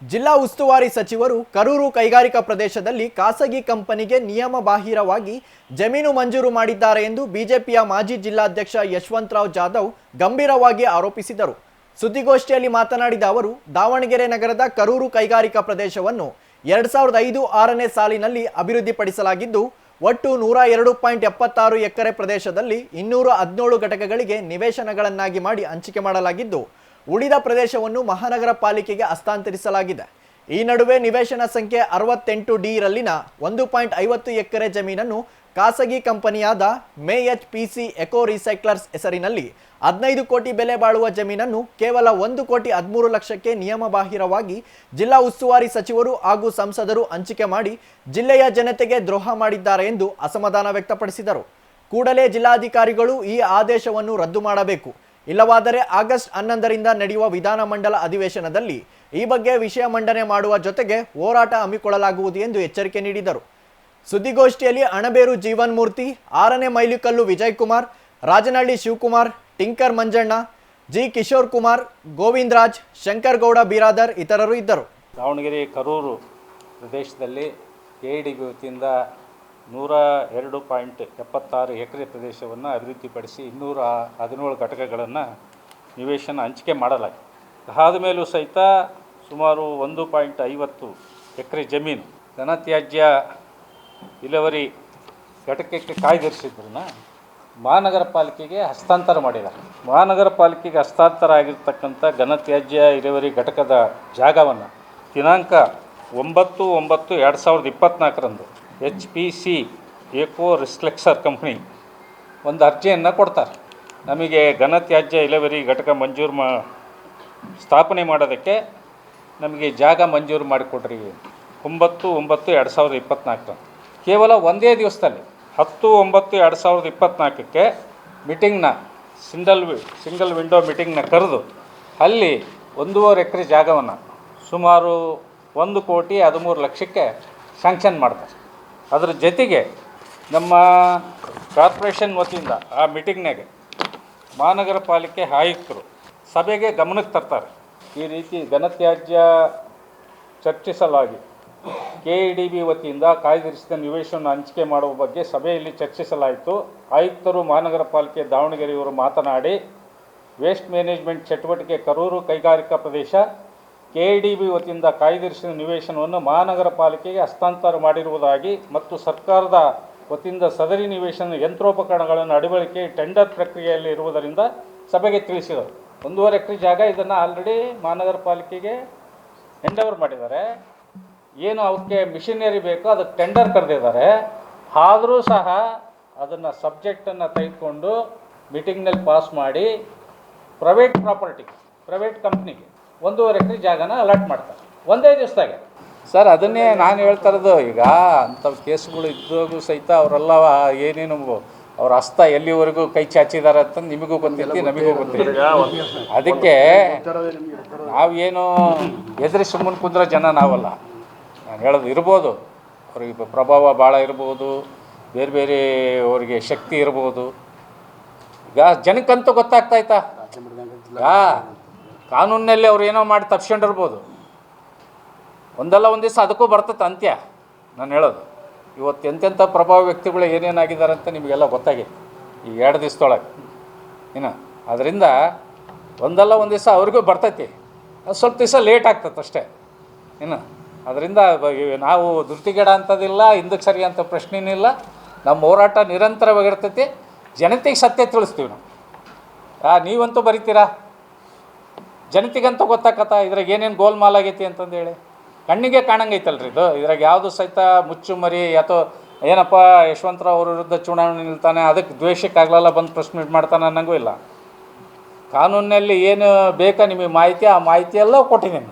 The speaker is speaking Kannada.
ಜಿಲ್ಲಾ ಉಸ್ತುವಾರಿ ಸಚಿವರು ಕರೂರು ಕೈಗಾರಿಕಾ ಪ್ರದೇಶದಲ್ಲಿ ಖಾಸಗಿ ಕಂಪನಿಗೆ ನಿಯಮ ಬಾಹಿರವಾಗಿ ಜಮೀನು ಮಂಜೂರು ಮಾಡಿದ್ದಾರೆ ಎಂದು ಬಿಜೆಪಿಯ ಮಾಜಿ ಜಿಲ್ಲಾಧ್ಯಕ್ಷ ಯಶವಂತರಾವ್ ಜಾಧವ್ ಗಂಭೀರವಾಗಿ ಆರೋಪಿಸಿದರು. ಸುದ್ದಿಗೋಷ್ಠಿಯಲ್ಲಿ ಮಾತನಾಡಿದ ಅವರು, ದಾವಣಗೆರೆ ನಗರದ ಕರೂರು ಕೈಗಾರಿಕಾ ಪ್ರದೇಶವನ್ನು 2005-6ನೇ ಸಾಲಿನಲ್ಲಿ ಅಭಿವೃದ್ಧಿಪಡಿಸಲಾಗಿದ್ದು, ಒಟ್ಟು 102.76 ಎಕರೆ ಪ್ರದೇಶದಲ್ಲಿ 217 ಘಟಕಗಳಿಗೆ ನಿವೇಶನಗಳನ್ನಾಗಿ ಮಾಡಿ ಹಂಚಿಕೆ ಮಾಡಲಾಗಿದ್ದು, ಉಳಿದ ಪ್ರದೇಶವನ್ನು ಮಹಾನಗರ ಪಾಲಿಕೆಗೆ ಹಸ್ತಾಂತರಿಸಲಾಗಿದೆ. ಈ ನಡುವೆ ನಿವೇಶನ ಸಂಖ್ಯೆ 68D ರಲ್ಲಿನ 1.50 ಎಕರೆ ಜಮೀನನ್ನು ಖಾಸಗಿ ಕಂಪನಿಯಾದ MEHPC ಎಕೋ ರಿಸೈಕ್ಲರ್ಸ್ ಹೆಸರಿನಲ್ಲಿ 15 ಕೋಟಿ ಬೆಲೆ ಬಾಳುವ ಜಮೀನನ್ನು ಕೇವಲ 1,13,00,000ಕ್ಕೆ ನಿಯಮಬಾಹಿರವಾಗಿ ಜಿಲ್ಲಾ ಉಸ್ತುವಾರಿ ಸಚಿವರು ಹಾಗೂ ಸಂಸದರು ಹಂಚಿಕೆ ಮಾಡಿ ಜಿಲ್ಲೆಯ ಜನತೆಗೆ ದ್ರೋಹ ಮಾಡಿದ್ದಾರೆ ಎಂದು ಅಸಮಾಧಾನ ವ್ಯಕ್ತಪಡಿಸಿದರು. ಕೂಡಲೇ ಜಿಲ್ಲಾಧಿಕಾರಿಗಳು ಈ ಆದೇಶವನ್ನು ರದ್ದು ಮಾಡಬೇಕು, ಇಲ್ಲವಾದರೆ ಆಗಸ್ಟ್ 11ರಿಂದ ನಡೆಯುವ ವಿಧಾನಮಂಡಲ ಅಧಿವೇಶನದಲ್ಲಿ ಈ ಬಗ್ಗೆ ವಿಷಯ ಮಂಡನೆ ಮಾಡುವ ಜೊತೆಗೆ ಹೋರಾಟ ಹಮ್ಮಿಕೊಳ್ಳಲಾಗುವುದು ಎಂದು ಎಚ್ಚರಿಕೆ ನೀಡಿದರು. ಸುದ್ದಿಗೋಷ್ಠಿಯಲ್ಲಿ ಅಣಬೇರು ಜೀವನ್ಮೂರ್ತಿ, 6ನೇ ಮೈಲಿಕಲ್ಲು ವಿಜಯಕುಮಾರ್, ರಾಜನಹಳ್ಳಿ ಶಿವಕುಮಾರ್, ಟಿಂಕರ್ ಮಂಜಣ್ಣ, ಜಿ ಕಿಶೋರ್ ಕುಮಾರ್, ಗೋವಿಂದರಾಜ್, ಶಂಕರಗೌಡ ಬಿರಾದರ್ ಇತರರು ಇದ್ದರು. ದಾವಣಗೆರೆ ಕರೂರು ಪ್ರದೇಶದಲ್ಲಿ ಕೆಇಡಿಬಿ ವತಿಯಿಂದ 102.76 ಎಕರೆ ಪ್ರದೇಶವನ್ನು ಅಭಿವೃದ್ಧಿಪಡಿಸಿ 217 ಘಟಕಗಳನ್ನು ನಿವೇಶನ ಹಂಚಿಕೆ ಮಾಡಲಾಗಿದೆ. ಅದಾದ ಮೇಲೂ ಸಹಿತ ಸುಮಾರು 1.50 ಎಕರೆ ಜಮೀನು ಘನತ್ಯಾಜ್ಯ ವಿಲೇವಾರಿ ಘಟಕಕ್ಕೆ ಕಾಯ್ದಿರಿಸಿದ್ರನ್ನ ಮಹಾನಗರ ಪಾಲಿಕೆಗೆ ಹಸ್ತಾಂತರ ಮಾಡಿದ್ದಾರೆ. ಮಹಾನಗರ ಪಾಲಿಕೆಗೆ ಹಸ್ತಾಂತರ ಆಗಿರ್ತಕ್ಕಂಥ ಘನತ್ಯಾಜ್ಯ ವಿಲೇವಾರಿ ಘಟಕದ ಜಾಗವನ್ನು ದಿನಾಂಕ 9/9/2024ರಂದು HPC ಎಕೋ ರಿಸ್ಲೆಕ್ಸರ್ ಕಂಪ್ನಿ ಒಂದು ಅರ್ಜಿಯನ್ನು ಕೊಡ್ತಾರೆ. ನಮಗೆ ಘನತ್ಯಾಜ್ಯ ವಿಲೇವಾರಿ ಘಟಕ ಸ್ಥಾಪನೆ ಮಾಡೋದಕ್ಕೆ ನಮಗೆ ಜಾಗ ಮಂಜೂರು ಮಾಡಿಕೊಡ್ರಿ 9/9/2024 ಕೇವಲ ಒಂದೇ ದಿವಸದಲ್ಲಿ 10/9/2024ಕ್ಕೆ ಮೀಟಿಂಗ್ನ ಸಿಂಗಲ್ ವಿಂಡೋ ಮೀಟಿಂಗ್ನ ಕರೆದು ಅಲ್ಲಿ 1.5 ಎಕರೆ ಜಾಗವನ್ನು ಸುಮಾರು 1,13,00,000ಕ್ಕೆ ಸ್ಯಾಂಕ್ಷನ್ ಮಾಡ್ತಾರೆ. ಅದರ ಜೊತೆಗೆ ನಮ್ಮ ಕಾರ್ಪೊರೇಷನ್ ವತಿಯಿಂದ ಆ ಮೀಟಿಂಗ್ನಾಗೆ ಮಹಾನಗರ ಪಾಲಿಕೆ ಆಯುಕ್ತರು ಸಭೆಗೆ ಗಮನಕ್ಕೆ ತರ್ತಾರೆ. ಈ ರೀತಿ ಘನತ್ಯಾಜ್ಯ ಚರ್ಚಿಸಲಾಗಿ ಕೆಇಡಿಬಿ ವತಿಯಿಂದ ಕಾಯ್ದಿರಿಸಿದ ನಿವೇಶನ ಹಂಚಿಕೆ ಮಾಡುವ ಬಗ್ಗೆ ಸಭೆಯಲ್ಲಿ ಚರ್ಚಿಸಲಾಯಿತು. ಆಯುಕ್ತರು ಮಹಾನಗರ ಪಾಲಿಕೆ ದಾವಣಗೆರೆಯವರು ಮಾತನಾಡಿ, ವೇಸ್ಟ್ ಮ್ಯಾನೇಜ್ಮೆಂಟ್ ಚಟುವಟಿಕೆ ಕರೂರು ಕೈಗಾರಿಕಾ ಪ್ರದೇಶ ಕೆಇಡಿಬಿ ವತಿಯಿಂದ ಕಾಯ್ದಿರಿಸಿದ ನಿವೇಶನವನ್ನು ಮಹಾನಗರ ಪಾಲಿಕೆಗೆ ಹಸ್ತಾಂತರ ಮಾಡಿರುವುದಾಗಿ ಮತ್ತು ಸರ್ಕಾರದ ವತಿಯಿಂದ ಸದರಿ ನಿವೇಶನ ಯಂತ್ರೋಪಕರಣಗಳನ್ನು ಅಳವಡಿಕೆ ಟೆಂಡರ್ ಪ್ರಕ್ರಿಯೆಯಲ್ಲಿ ಇರುವುದರಿಂದ ಸಭೆಗೆ ತಿಳಿಸಿದರು. 1.5 ಎಕರೆ ಜಾಗ ಇದನ್ನು ಆಲ್ರೆಡಿ ಮಹಾನಗರ ಪಾಲಿಕೆಗೆ ಹ್ಯಾಂಡ್ ಓವರ್ ಮಾಡಿದ್ದಾರೆ. ಏನು ಅವಕ್ಕೆ ಮಿಷನರಿ ಬೇಕೋ ಅದಕ್ಕೆ ಟೆಂಡರ್ ಕರೆದಿದ್ದಾರೆ. ಆದರೂ ಸಹ ಅದನ್ನು ಸಬ್ಜೆಕ್ಟನ್ನು ತೆಗೆದುಕೊಂಡು ಮೀಟಿಂಗ್ನಲ್ಲಿ ಪಾಸ್ ಮಾಡಿ ಪ್ರೈವೇಟ್ ಕಂಪ್ನಿಗೆ 1.5 ಎಕರೆ ಜಾಗನ ಅಲಾಟ್ ಮಾಡ್ತಾರೆ ಒಂದೇ ದಿವಸದಾಗೆ. ಸರ್, ಅದನ್ನೇ ನಾನು ಹೇಳ್ತಾ ಇರೋದು. ಈಗ ಅಂಥವು ಕೇಸ್ಗಳು ಇದ್ದಾಗೂ ಸಹಿತ ಅವರೆಲ್ಲ ಏನೇನು ಅವ್ರ ಹಸ್ತ ಎಲ್ಲಿವರೆಗೂ ಕೈ ಚಾಚಿದ್ದಾರೆ ಅಂತ ನಿಮಗೂ ಗೊತ್ತೈತಿ, ನಮಗೂ ಗೊತ್ತೈತಿ. ಅದಕ್ಕೆ ನಾವೇನು ಎದುರಿ ಸುಮ್ಮನೆ ಕುಂದ್ರ ಜನ ನಾವಲ್ಲ. ನಾನು ಹೇಳೋದು ಇರ್ಬೋದು, ಅವ್ರಿಗೆ ಪ್ರಭಾವ ಭಾಳ ಇರ್ಬೋದು, ಬೇರೆ ಬೇರೆ ಅವರಿಗೆ ಶಕ್ತಿ ಇರ್ಬೋದು. ಈಗ ಜನಕ್ಕಂತೂ ಗೊತ್ತಾಗ್ತಾಯ್ತಾ, ಕಾನೂನಿನಲ್ಲಿ ಅವ್ರು ಏನೋ ಮಾಡಿ ತಪ್ಸ್ಕೊಂಡಿರ್ಬೋದು. ಒಂದಲ್ಲ ಒಂದು ದಿವಸ ಅದಕ್ಕೂ ಬರ್ತದೆ ಅಂತ್ಯ. ನಾನು ಹೇಳೋದು ಇವತ್ತು ಎಂತೆಂಥ ಪ್ರಭಾವ ವ್ಯಕ್ತಿಗಳು ಏನೇನಾಗಿದ್ದಾರೆ ಅಂತ ನಿಮಗೆಲ್ಲ ಗೊತ್ತಾಗಿದೆ ಈ 2 ದಿವಸದೊಳಗೆ. ಅದರಿಂದ ಒಂದಲ್ಲ ಒಂದು ದಿವಸ ಅವ್ರಿಗೂ ಬರ್ತೈತಿ. ಅದು ಸ್ವಲ್ಪ ದಿವಸ ಲೇಟ್ ಆಗ್ತದೆ ಅಷ್ಟೇ. ಅದರಿಂದ ನಾವು ಧೃತಿಗೆಡ ಅಂಥದ್ದಿಲ್ಲ, ಹಿಂದಕ್ಕೆ ಸರಿ ಅಂತ ಪ್ರಶ್ನೆಯೂ ಇಲ್ಲ. ನಮ್ಮ ಹೋರಾಟ ನಿರಂತರವಾಗಿರ್ತೈತಿ. ಜನತೆಗೆ ಸತ್ಯ ತಿಳಿಸ್ತೀವಿ ನಾವು. ನೀವಂತೂ ಬರಿತೀರಾ, ಜನತೆಗಂತೂ ಗೊತ್ತಾಕತ್ತ ಇದ್ರಾಗ ಏನೇನು ಗೋಲ್ಮಾಲ್ ಆಗೈತಿ ಅಂತಂದೇಳಿ. ಕಣ್ಣಿಗೆ ಕಾಣಂಗೈತಲ್ರಿ ಇದು. ಇದ್ರಾಗ ಯಾವುದು ಸಹಿತ ಮುಚ್ಚು ಮರಿ ಅಥವಾ ಏನಪ್ಪ ಯಶವಂತರಾವ್ ಅವ್ರ ವಿರುದ್ಧ ಚುನಾವಣೆ ನಿಲ್ತಾನೆ ಅದಕ್ಕೆ ದ್ವೇಷಕ್ಕಾಗಲೆಲ್ಲ ಬಂದು ಪ್ರಶ್ನೆ ಮಾಡ್ತಾನೆ ಅನ್ನಂಗೂ ಇಲ್ಲ. ಕಾನೂನಿನಲ್ಲಿ ಏನು ಬೇಕಾ ನಿಮಗೆ ಮಾಹಿತಿ, ಆ ಮಾಹಿತಿ ಎಲ್ಲ ಕೊಟ್ಟಿದ್ದೀನಿ.